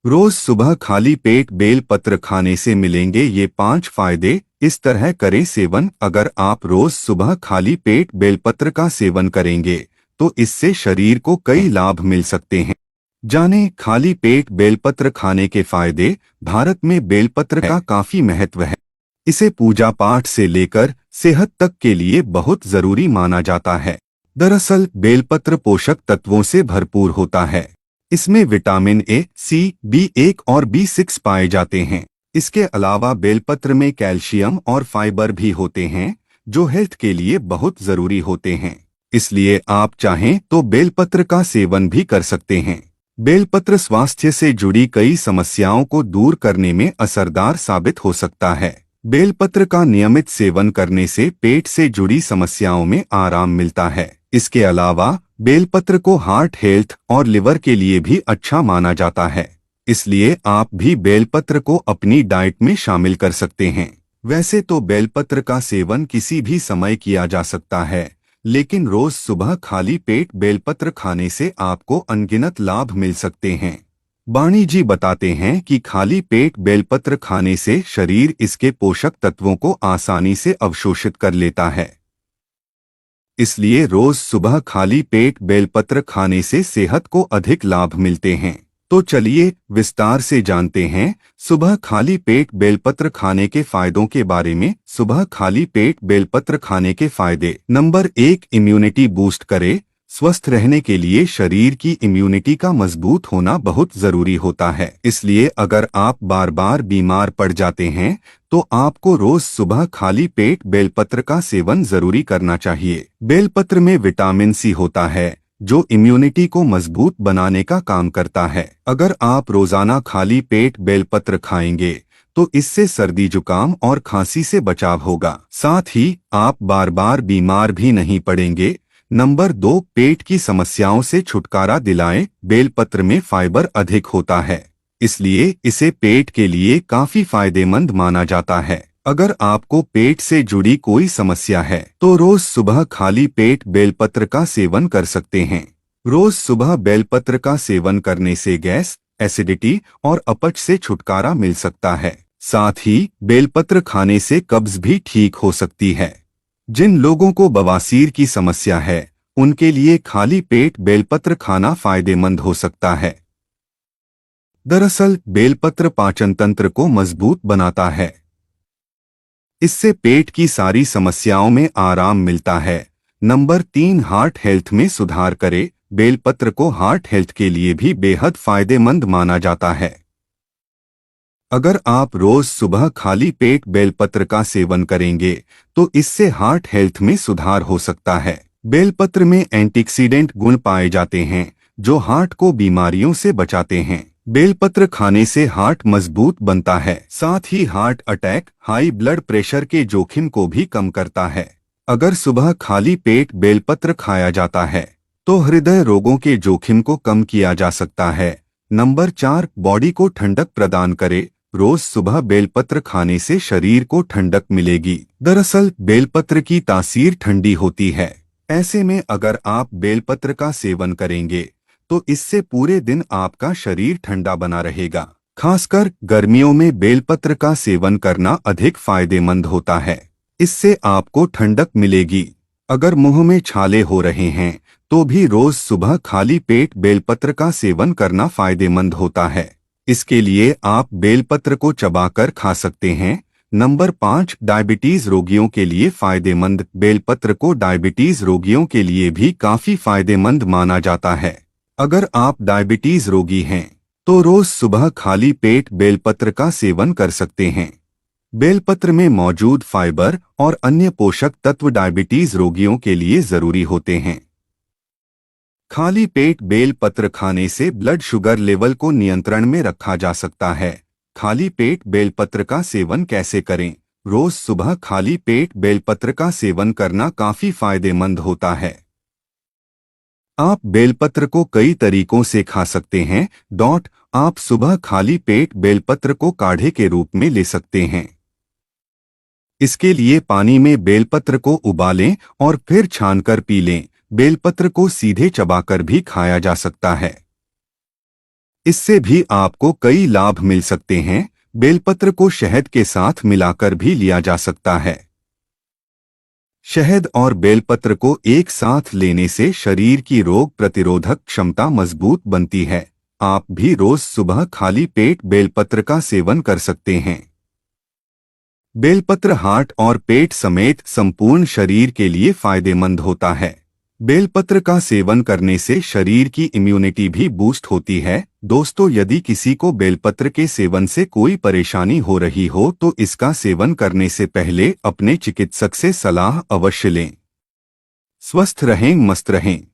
रोज सुबह खाली पेट बेल पत्र खाने से मिलेंगे ये 5 फायदे। इस तरह करें सेवन। अगर आप रोज सुबह खाली पेट बेलपत्र का सेवन करेंगे तो इससे शरीर को कई लाभ मिल सकते हैं। जानें खाली पेट बेलपत्र खाने के फायदे। भारत में बेलपत्र का काफी महत्व है। इसे पूजा पाठ से लेकर सेहत तक के लिए बहुत जरूरी माना जाता है। दरअसल बेलपत्र पोषक तत्वों से भरपूर होता है। इसमें विटामिन ए, सी, B1 और B6 पाए जाते हैं। इसके अलावा बेलपत्र में कैल्शियम और फाइबर भी होते हैं जो हेल्थ के लिए बहुत जरूरी होते हैं। इसलिए आप चाहें तो बेलपत्र का सेवन भी कर सकते हैं। बेलपत्र स्वास्थ्य से जुड़ी कई समस्याओं को दूर करने में असरदार साबित हो सकता है। बेलपत्र का नियमित सेवन करने से पेट से जुड़ी समस्याओं में आराम मिलता है। इसके अलावा बेलपत्र को हार्ट हेल्थ और लिवर के लिए भी अच्छा माना जाता है। इसलिए आप भी बेलपत्र को अपनी डाइट में शामिल कर सकते हैं। वैसे तो बेलपत्र का सेवन किसी भी समय किया जा सकता है, लेकिन रोज सुबह खाली पेट बेलपत्र खाने से आपको अनगिनत लाभ मिल सकते हैं। बाणी जी बताते हैं कि खाली पेट बेलपत्र खाने से शरीर इसके पोषक तत्वों को आसानी से अवशोषित कर लेता है। इसलिए रोज सुबह खाली पेट बेलपत्र खाने से सेहत को अधिक लाभ मिलते हैं। तो चलिए विस्तार से जानते हैं सुबह खाली पेट बेलपत्र खाने के फायदों के बारे में। सुबह खाली पेट बेलपत्र खाने के फायदे। नंबर 1, इम्यूनिटी बूस्ट करे। स्वस्थ रहने के लिए शरीर की इम्यूनिटी का मजबूत होना बहुत जरूरी होता है। इसलिए अगर आप बार बार बीमार पड़ जाते हैं तो आपको रोज सुबह खाली पेट बेलपत्र का सेवन जरूरी करना चाहिए। बेलपत्र में विटामिन सी होता है जो इम्यूनिटी को मजबूत बनाने का काम करता है। अगर आप रोजाना खाली पेट बेलपत्र खाएंगे तो इससे सर्दी जुकाम और खांसी से बचाव होगा। साथ ही आप बार बार बीमार भी नहीं पड़ेंगे। नंबर 2, पेट की समस्याओं से छुटकारा दिलाएं। बेलपत्र में फाइबर अधिक होता है, इसलिए इसे पेट के लिए काफी फायदेमंद माना जाता है। अगर आपको पेट से जुड़ी कोई समस्या है तो रोज सुबह खाली पेट बेलपत्र का सेवन कर सकते हैं। रोज सुबह बेलपत्र का सेवन करने से गैस, एसिडिटी और अपच से छुटकारा मिल सकता है। साथ ही बेलपत्र खाने से कब्ज भी ठीक हो सकती है। जिन लोगों को बवासीर की समस्या है उनके लिए खाली पेट बेलपत्र खाना फायदेमंद हो सकता है। दरअसल बेलपत्र पाचन तंत्र को मजबूत बनाता है। इससे पेट की सारी समस्याओं में आराम मिलता है। नंबर 3, हार्ट हेल्थ में सुधार करे। बेलपत्र को हार्ट हेल्थ के लिए भी बेहद फायदेमंद माना जाता है। अगर आप रोज सुबह खाली पेट बेलपत्र का सेवन करेंगे तो इससे हार्ट हेल्थ में सुधार हो सकता है। बेलपत्र में एंटीऑक्सीडेंट गुण पाए जाते हैं जो हार्ट को बीमारियों से बचाते हैं। बेलपत्र खाने से हार्ट मजबूत बनता है। साथ ही heart attack, high blood pressure के जोखिम को भी कम करता है। अगर सुबह खाली पेट बेलपत्र खाया जाता है तो हृदय रोगों के जोखिम को कम किया जा सकता है। नंबर 4, बॉडी को ठंडक प्रदान करे। रोज सुबह बेलपत्र खाने से शरीर को ठंडक मिलेगी। दरअसल बेलपत्र की तासीर ठंडी होती है। ऐसे में अगर आप बेलपत्र का सेवन करेंगे तो इससे पूरे दिन आपका शरीर ठंडा बना रहेगा। खासकर गर्मियों में बेलपत्र का सेवन करना अधिक फायदेमंद होता है। इससे आपको ठंडक मिलेगी। अगर मुंह में छाले हो रहे हैं तो भी रोज सुबह खाली पेट बेलपत्र का सेवन करना फायदेमंद होता है। इसके लिए आप बेलपत्र को चबाकर खा सकते हैं। नंबर 5, डायबिटीज रोगियों के लिए फायदेमंद। बेलपत्र को डायबिटीज रोगियों के लिए भी काफी फायदेमंद माना जाता है। अगर आप डायबिटीज रोगी हैं तो रोज सुबह खाली पेट बेलपत्र का सेवन कर सकते हैं। बेलपत्र में मौजूद फाइबर और अन्य पोषक तत्व डायबिटीज रोगियों के लिए जरूरी होते हैं। खाली पेट बेलपत्र खाने से ब्लड शुगर लेवल को नियंत्रण में रखा जा सकता है। खाली पेट बेलपत्र का सेवन कैसे करें? रोज सुबह खाली पेट बेलपत्र का सेवन करना काफी फायदेमंद होता है। आप बेलपत्र को कई तरीकों से खा सकते हैं। आप सुबह खाली पेट बेलपत्र को काढ़े के रूप में ले सकते हैं। इसके लिए पानी में बेलपत्र को उबालें और फिर छानकर पी लें। बेलपत्र को सीधे चबाकर भी खाया जा सकता है। इससे भी आपको कई लाभ मिल सकते हैं। बेलपत्र को शहद के साथ मिलाकर भी लिया जा सकता है। शहद और बेलपत्र को एक साथ लेने से शरीर की रोग प्रतिरोधक क्षमता मजबूत बनती है। आप भी रोज सुबह खाली पेट बेलपत्र का सेवन कर सकते हैं। बेलपत्र हार्ट और पेट समेत संपूर्ण शरीर के लिए फायदेमंद होता है। बेलपत्र का सेवन करने से शरीर की इम्यूनिटी भी बूस्ट होती है। दोस्तों, यदि किसी को बेलपत्र के सेवन से कोई परेशानी हो रही हो तो इसका सेवन करने से पहले अपने चिकित्सक से सलाह अवश्य लें। स्वस्थ रहें, मस्त रहें।